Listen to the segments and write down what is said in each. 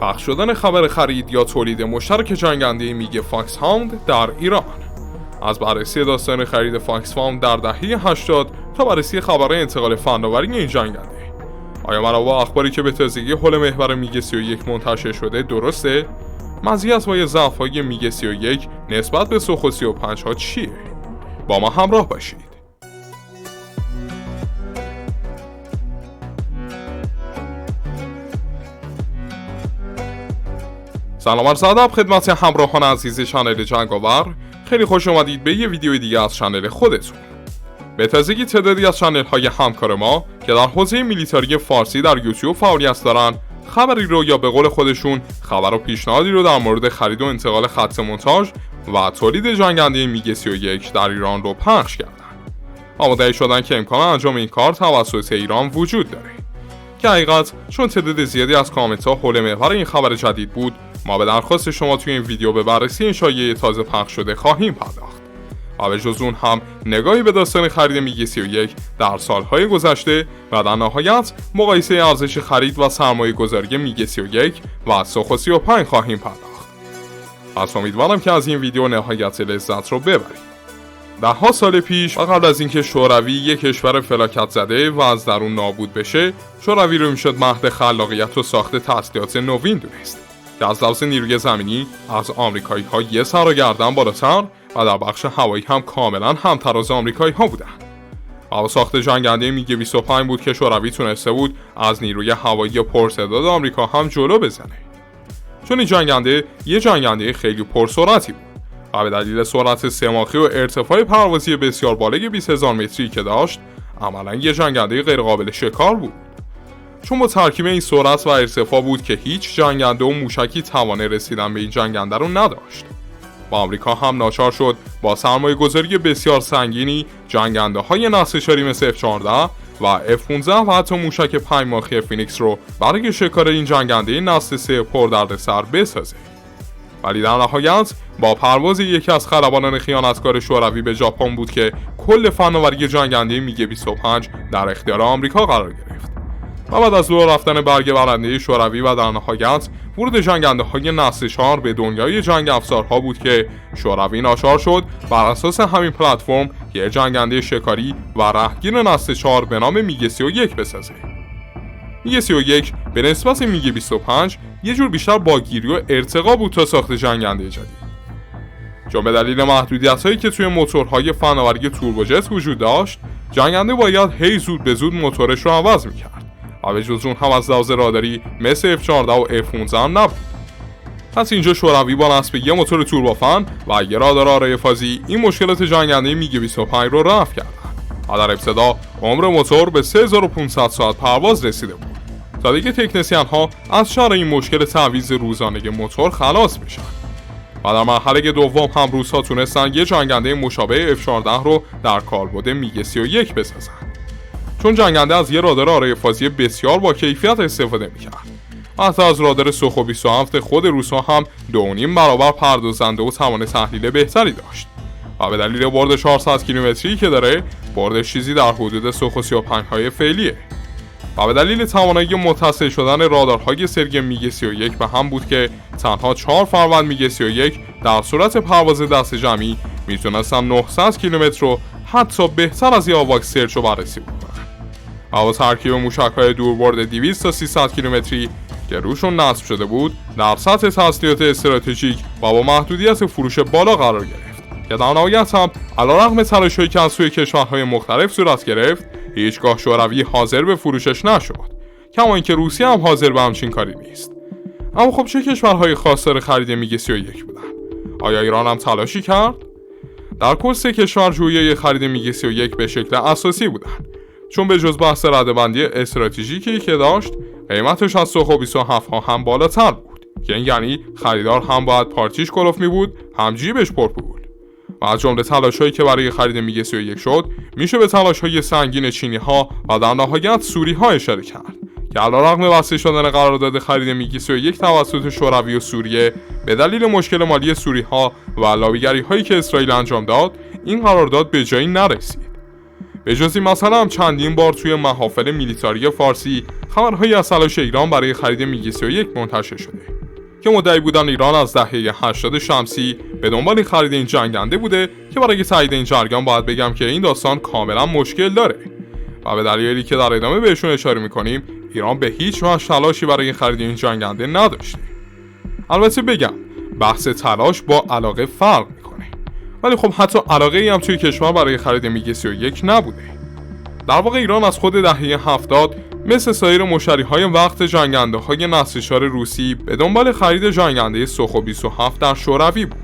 پخش شدن خبر خرید یا تولید مشترک جنگنده میگ فاکس هاوند در ایران. از بررسی داستان خرید فاکس هاوند در دهه 80 تا بررسی خبرهای انتقال فناوری این جنگنده. آیا منابع اخباری که به تازگی حول محور میگ 31 منتشر شده درسته؟ مزیت و ضعف‌های میگ 31 نسبت به سوخو 35 ها چیه؟ با ما همراه باشید. سلام عرض ادب خدمت همراهان عزیز کانال جنگاور. خیلی خوش اومدید به یه ویدیو دیگه از کانال خودتون. به تازگی تعدادی از کانال های همکار ما که در حوزه میلیتاری فارسی در یوتیوب فعالیت دارن، خبری رو یا به قول خودشون خبر و پیشنهادی رو در مورد خرید و انتقال خط مونتاژ و تولید جنگنده میگ 31 در ایران رو پخش کردن. آماده شدن که امکان انجام این کار توسط ایران وجود داره. که حقیقت چون تعداد زیادی از کامنت ها حول محور این خبر جدید بود، ما به درخواست شما توی این ویدیو به بررسی این شایعه تازه پخش شده خواهیم پرداخت. و به جز اون هم نگاهی به داستان خرید میگ 31 در سالهای گذشته و در نهایت مقایسه ارزش خرید و سرمایه گذاری میگ 31 و سوخو 35 خواهیم پرداخت. پس امیدوارم که از این ویدیو نهایت لذت رو ببرید. ده‌ها سال پیش و قبل از اینکه شوروی یک کشور فلاکت زده و از درون نابود بشه، شوروی رو میشد مهد خلاقیت و ساخت تسلیحات نوین دونست که از لحاظ نیروی زمینی از آمریکایی ها یه سر و گردن بالاتر و در بخش هوایی هم کاملا همتراز آمریکایی ها بودن. و ساخت جنگنده میگ 25 بود که شوروی تونسته بود از نیروی هوایی پرتعداد آمریکا هم جلو بزنه. چون این جنگنده یه جنگنده خیلی پرسرعتی بود و به دلیل سرعت سه‌ماخی و ارتفاع پروازی بسیار بالای 20000 متری که داشت، عملاً یه جنگنده غیرقابل شکار بود. چون با ترکیب این سرعت و ارتفاع بود که هیچ جنگنده و موشکی توانه رسیدن به این جنگنده رو نداشت. و آمریکا هم ناچار شد با سرمایه گذاری بسیار سنگینی جنگنده های نسل 4 مثل F-14 و F-15 و حتی موشک 5 ماخی فینیکس رو برای شکار این جنگنده نسل 3 پردردسر بسازه. ولی در نهایت با پرواز یکی از خلبانان خیانتکار شوروی به ژاپن بود که کل فناوری جنگنده میگ 25 در اختیار آمریکا قرار گرفت. و بعد از دور رفتن برگ برنده شوروی و در نهایت ورود جنگنده های نسل 4 به دنیای جنگ افزارها بود که شوروی ناچار شد بر اساس همین پلتفرم یک جنگنده شکاری و رهگیر نسل 4 به نام میگ 31 بسازه. میگ 31 به نسبت میگ 25 یه جور بیشتر باگیری و ارتقا بود تا ساخت جنگنده جدید. چون به دلیل محدودیت‌هایی که توی موتورهای فناوری توربوجت وجود داشت، جنگنده باید هی زود به زود موتورش رو عوض می‌کرد. و به جز اون هم از لحاظ راداری مثل F-14 و F-15 هم نبود. پس اینجا شوروی با نصب یه موتور توربوفن و یه رادار آرای فازی این مشکلات جنگنده میگ 25 رو رفع کردن. و در ابتدا عمر موتور به 3500 ساعت پرواز رسیده بود تا دیگه تکنسین ها از شر این مشکل تعویض روزانه موتور خلاص بشن. و در مرحله دوم هم روس‌ها تونستن یه جنگنده مشابه F-14 رو در کالبد میگ 31 بسازن. چون جنگنده از یه رادار آرای فازی بسیار با کیفیت استفاده میکرد. حتی از رادار سوخو 27 خود روس‌ها هم 2.5 برابر پردازنده و توان تحلیل بهتری داشت. و به دلیل برد 400 کیلومتری که داره، بردش چیزی در حدود سوخو 35 های فعلیه. و به دلیل توانایی متصل شدن رادارهای سرگ میگ 31 به هم بود که تنها 4 فروند میگ 31 در صورت پرواز دست جمعی میتونستن 900 کیلومتر رو حتی بهتر از یه آواکس سرچ و بررسی بکنن. و با ترکیب موشک‌های دوربرد 200 تا 300 کیلومتری که روشون نصب شده بود، در سطح تسلیحات استراتژیک و با محدودیت فروش بالا قرار گرفت که در نهایت هم علیرغم تلاش‌هایی که از سوی کشورهای مختلف صورت گرفت، هیچگاه شوروی حاضر به فروشش نشد، کما اینکه روسیه هم حاضر به همچین کاری نیست. اما خب چه کشورهای خواستار خرید میگ 31 بودن؟ آیا ایران هم تلاشی کرد؟ در کل 3 کشور جویای خرید میگ 31 به شکل اساسی بودن، چون به جز بحث ردبندی استراتژیکی که داشت، قیمتش از سوخو 27 ها هم بالاتر بود که یعنی خریدار هم باید پارچیش کلوف می بود، هم جیبش پرپول. و از جمله تلاش‌هایی که برای خرید میگ 31 شد، میشه به تلاش‌های سنگین چینی ها و در نهایت سوری ها اشاره کرد که علیرغم بسته شدن قرارداد خرید میگ 31 توسط شوروی و سوریه، به دلیل مشکل مالی سوری ها و لابیگری هایی که اسرائیل انجام داد، این قرارداد به جایی نرسید. به جز این مسئله هم چندین بار توی محافل میلیتاری فارسی خبرهایی از تلاش ایران برای خرید میگ 31 منتشر شده که مدعی بودن ایران از دهه 80 شمسی به دنبال خرید این جنگنده بوده که برای تایید این جریان باید بگم که این داستان کاملا مشکل داره و به دلایلی که در ادامه بهشون اشاره میکنیم ایران به هیچ وجه تلاشی برای خرید این جنگنده نداشته. البته بگم بحث تلاش با علاقه فرق میکنه، ولی خب حتی علاقه ای هم توی کشور برای خرید میگ 31 نبوده. در واقع ایران از خود دهه 70 مثل سایر مشتری‌های وقت جنگنده‌های نسل‌چار روسی به دنبال خرید جنگنده سوخو 27 در شوروی بود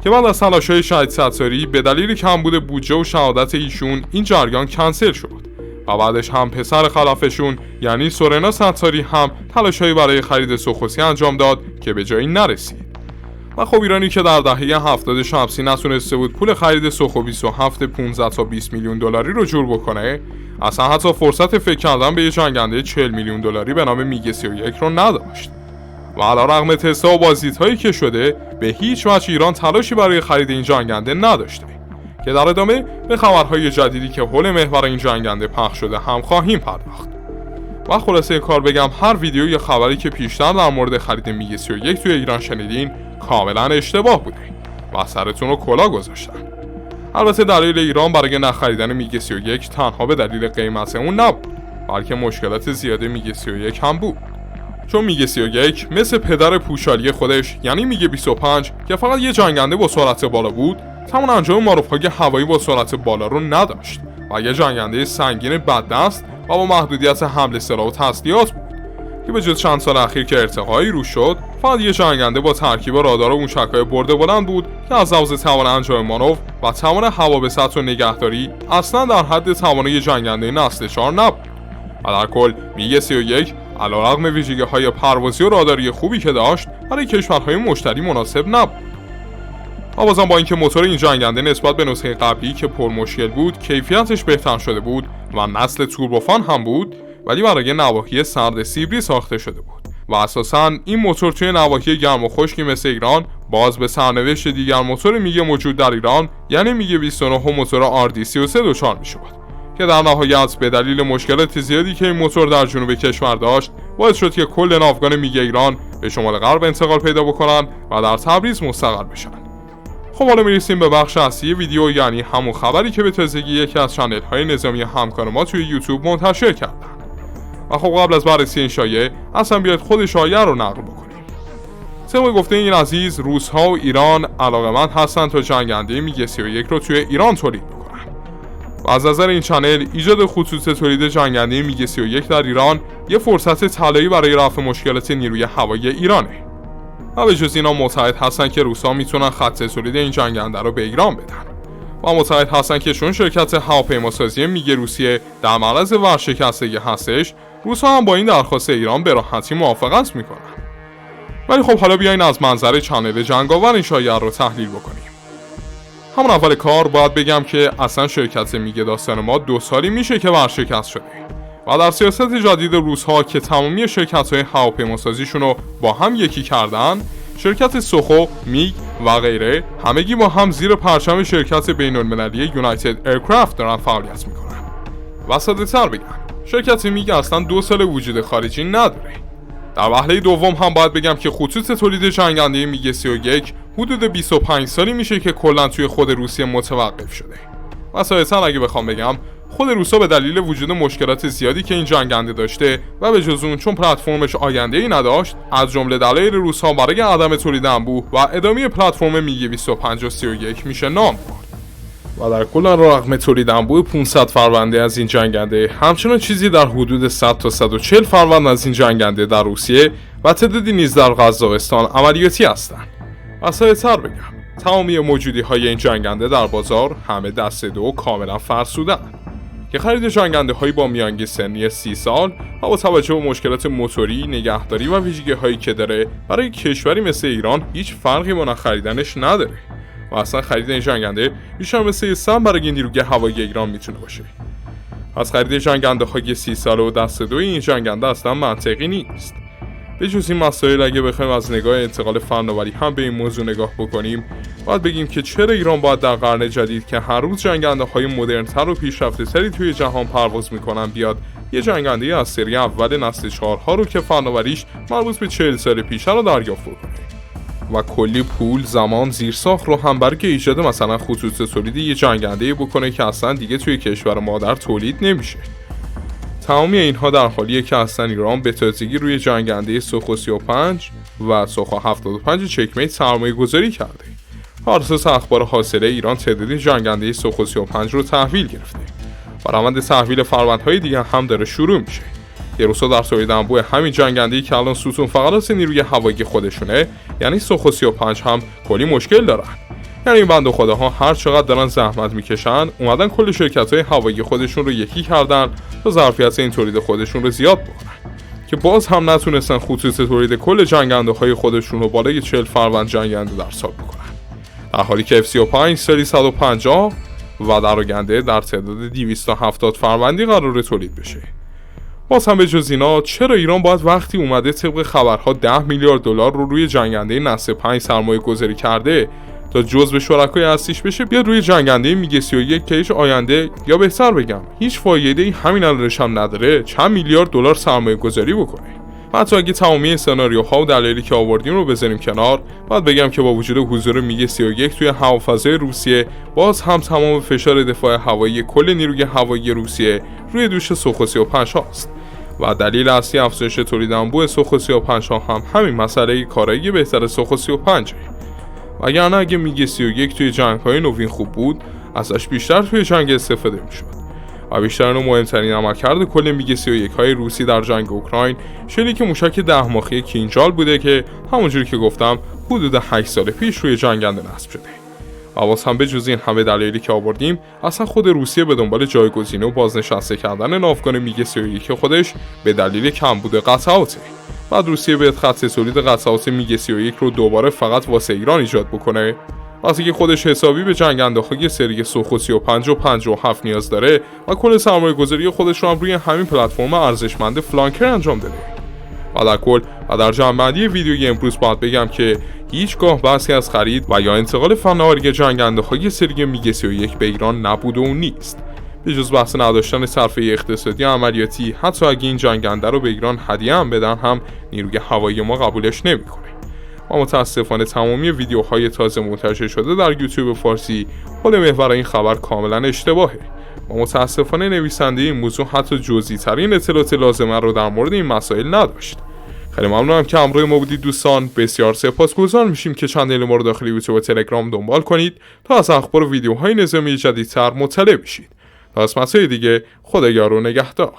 که بعد از تلاش‌های شهید ستاری به دلیل کمبود بودجه و شهادت ایشون این جریان کنسل شد و بعدش هم پسر خلافشون یعنی سورنا ستاری هم تلاش‌هایی برای خرید سوخوسی انجام داد که به جایی نرسید. و خب ایرانی که در دهه 70 شمسی نتونسته بود پول خرید سوخو 27 15 تا 20 میلیون دلاری رو جور بکنه، اصلا حتی فرصت فکر کردن به یه جنگنده 40 میلیون دلاری به نام میگ 31 رو نداشت. و علیرغم تست‌ها و بازدیدهایی که شده به هیچ وجه ایران تلاشی برای خرید این جنگنده نداشته که در ادامه به خبرهای جدیدی که حول محور این جنگنده پخش شده هم خواهیم پرداخت. و خلاصه کار بگم هر ویدیو یا خبری که پیشتر در مورد خرید میگ 31 توی ایران شنیدین کاملا اشتباه بوده و سرتون رو کلا گذاشتن. البته دلیل ایران برای نخریدن میگ 31 تنها به دلیل قیمت اون نبود، بلکه مشکلات زیاده میگ 31 هم بود. چون میگ 31 مثل پدر پوشالی خودش یعنی میگ 25 که فقط یه جنگنده با سرعت بالا بود، تمام انجام معروفهای هوایی با سرعت بالا رو نداشت و یه جنگنده سنگین بددست و با محدودیت حمل سلاح و تسلیحات بود که به جز چند سال اخیر که ارتقایی روش شد فقط یه جنگنده با ترکیب رادار و موشک‌های برده بلند بود که از لحاظ توان انجام مانور و توان هوا به سطح و نگهداری اصلا در حد توان یه جنگنده نسل 4 نبود. و در کل میگ 31 علیرغم ویژگی‌های پروازی و راداری خوبی که داشت برای کشورهای مشتری مناسب نبود. و بازم با اینکه موتور این جنگنده نسبت به نسخه قبلی که پر مشکل بود کیفیتش بهتر شده بود و نسل توربوفان هم بود، ولی برای نواحی سرد سیبری ساخته شده بود و اساساً این موتور توی نواحی گرم و خشکی مثل ایران باز به سرنوشت دیگر موتور میگ موجود در ایران یعنی میگ 29 و موتور RD33 دچار میشد که در نهایت به دلیل مشکلات زیادی که این موتور در جنوب کشور داشت باعث شد که کل ناوگان میگ ایران به شمال غرب انتقال پیدا بکنن و در تبریز مستقر بشن. خب حالا میرسیم به بخش اصلی ویدیو، یعنی همون خبری که به تازگی یکی از چنل های نظامی همکار ما توی یوتیوب منتشر کردن. و خب قبل از بررسی این شایعه اصلا بیاید خود شایعه رو نقل بکنیم. طبق گفته این عزیز روس‌ها و ایران علاقه‌مند هستن تا جنگنده میگ 31 رو توی ایران تولید بکنن. و از نظر این چنل ایجاد خطوط تولید جنگنده میگ 31 در ایران یه فرصت طلایی برای رفع مشکلات نیروی هوایی ایرانه. و به جز اینا معتقد هستن که روس‌ها میتونن خط تولید این جنگنده رو به ایران بدن و معتقد هستن که چون شرکت هواپیماسازی میگ روسیه در معرض ورشکستگی هستش، روس‌ها هم با این درخواست ایران به راحتی موافقت میکنن. ولی خب حالا بیاین از منظر چنل جنگاور این شایعه رو تحلیل بکنیم. همون اول کار باید بگم که اصلا شرکت میگ داستان ما 2 سالی میشه که ورشکست شده و در سیاست جدید روس‌ها که تمامی شرکت‌های هواپیماسازیشون رو با هم یکی کردن، شرکت سوخو، میگ و غیره همگی با هم زیر پرچم شرکت بین‌المللی یونایتد ایرکرافت دارن فعالیت میکنن. و ساده‌تر بگم شرکت میگ اصلا 2 سال وجود خارجی نداره. در وهله دوم هم باید بگم که خطوط تولید جنگنده میگ 31 حدود 25 سالی میشه که کلا توی خود روسیه متوقف شده. و ساده‌تر اگه بخوام بگم خود روسا به دلیل وجود مشکلات زیادی که این جنگنده داشته و به جز اون چون پلتفرمش آینده‌ای نداشت، از جمله دلایل روس‌ها برای عدم تولید انبوه و ادامه پلتفرم میگ 25 و 31 میشه نام برد. و در کل رغم تولید انبوه 500 فرونده از این جنگنده، همچنان چیزی در حدود 100 تا 140 فروند از این جنگنده در روسیه و تعدادی نیز در قزاقستان عملیاتی هستند. و ساده‌تر بگم تمامی موجودی‌های این جنگنده در بازار همه دسته دو کاملا فرسودن که خرید جنگنده هایی با میانگین سنی 30 سال و با توجه به مشکلات موتوری، نگهداری و ویژگی‌هایی که داره برای کشوری مثل ایران هیچ فرقی با نخریدنش نداره و اصلا خرید این جنگنده بیشتر مثل سم برای نیروی هوایی ایران میتونه باشه. از خرید جنگنده های 30 ساله و دسته دوی این جنگنده اصلا منطقی نیست. به جز این مسائل اگه بخوایم از نگاه انتقال فناوری هم به این موضوع نگاه بکنیم، باید بگیم که چرا ایران باید در قرن جدید که هر روز جنگنده‌های مدرن‌تر و پیشرفته‌تری توی جهان پرواز میکنن بیاد یه جنگنده از سری اول نسل 4 ها رو که فناوریش مربوط به 40 سال پیشه رو دریافت کنه و کلی پول، زمان، زیرساخت رو هم برای ایجاد مثلا خصوص تولید یه جنگنده بکنه که اصلا دیگه توی کشور مادر تولید نمیشه. تمامی اینها در حالیه که اصلا ایران به تازگی روی جنگنده سوخو 35 و سوخو 75 چکمیت سرمایه گذاری کرده. بر اساس اخبار حاصله ایران تعدادی جنگنده سوخو 35 رو تحویل گرفته و روند تحویل فروندهای دیگه هم داره شروع میشه. یه روزا در تولید انبوه همین جنگنده‌ای که الان ستون فقط از نیروی هوایی خودشونه، یعنی سوخو 35 هم کلی مشکل دارن. یعنی این بنده خداها هر چقدر دارن زحمت میکشن اومدن کل شرکت‌های هوایی خودشون رو یکی کردن تا ظرفیت این تولید خودشون رو زیاد بکنن که باز هم نتونستن خصوص تولید کل جنگنده‌های خودشون رو بالای 40 فروند جنگنده در سال بکنن، در حالی که F-35 سری 150 و در آینده در تعداد 270 فروندی قراره تولید بشه. باز هم به جز اینا چرا ایران باید وقتی اومده طبق خبرها 10 میلیارد دلار رو روی جنگنده نسل 5 سرمایه گذاری کرده تا جزو شرکای اصلیش بشه بیاد روی جنگنده میگ 31 که هیچ آینده یا بهتر بگم هیچ فایده‌ای همین الانش هم نداره چند میلیارد دلار سرمایه گذاری بکنه؟ حتی اگه تمامی سناریوها و دلایلی که آوردیم رو بذاریم کنار، باید بگم که با وجود حضور میگ 31 توی هوافضای روسیه باز هم تمام فشار دفاع هوایی کل نیروی هوایی روسیه روی دوش سوخو 35 هاست و دلیل اصلی افزایش تولید انبوه سوخو 35 ها هم همین مسئله کارایی بهتر سوخو 35 وگرنه اگه میگ 31 توی جنگ‌های نوین خوب بود ازش بیشتر توی جنگ استفاده میشد و بیشترین و مهمترین عملکرد کل میگ 31 های روسی در جنگ اوکراین شلیک موشک 10 ماخی کینجال بوده که همونجوری که گفتم حدود 8 سال پیش روی جنگنده نصب شده. و باز هم به جز این همه دلایلی که آوردیم اصلا خود روسیه به دنبال جایگزینی و بازنشسته کردن ناوگان میگ 31 خودش به دلیل کمبود قطعاته. بعد روسیه به خط تولید قطعات میگ 31 رو دوباره فقط واسه ایران ایجاد بکنه، وقتی که خودش حسابی به جنگنده‌های سری سوخو 35 و 57 نیاز داره و کل سرمایه‌گذاری خودش رو هم روی همین پلتفرم ارزشمند فلانکر انجام داده. و در کل و در جمع‌بندی ویدیوی امروز باید بگم که هیچگاه بحثی از خرید و یا انتقال فناوری جنگنده‌های سری میگ 31 به ایران نبوده و نیست. به جز بحث نداشتن صرفه اقتصادی عملیاتی، حتی اگه این جنگنده رو به ایران هدیه هم بدن هم نیروی هوایی ما قبولش نمی‌کنه. و متاسفانه تمامی ویدیوهای تازه منتشر شده در یوتیوب فارسی خود محور این خبر کاملا اشتباهه و متاسفانه نویسنده این موضوع حتی جزئی ترین اطلاعات لازمه رو در مورد این مسائل نداشت. خیلی ممنونم که همراه ما بودید دوستان. بسیار سپاسگزار میشیم که چنل ما رو داخل یوتیوب و تلگرام دنبال کنید تا از اخبار و ویدیوهای نظامی جدیدتر مطلع بشید. تا از مسائل دیگه خدا یار و نگهدار.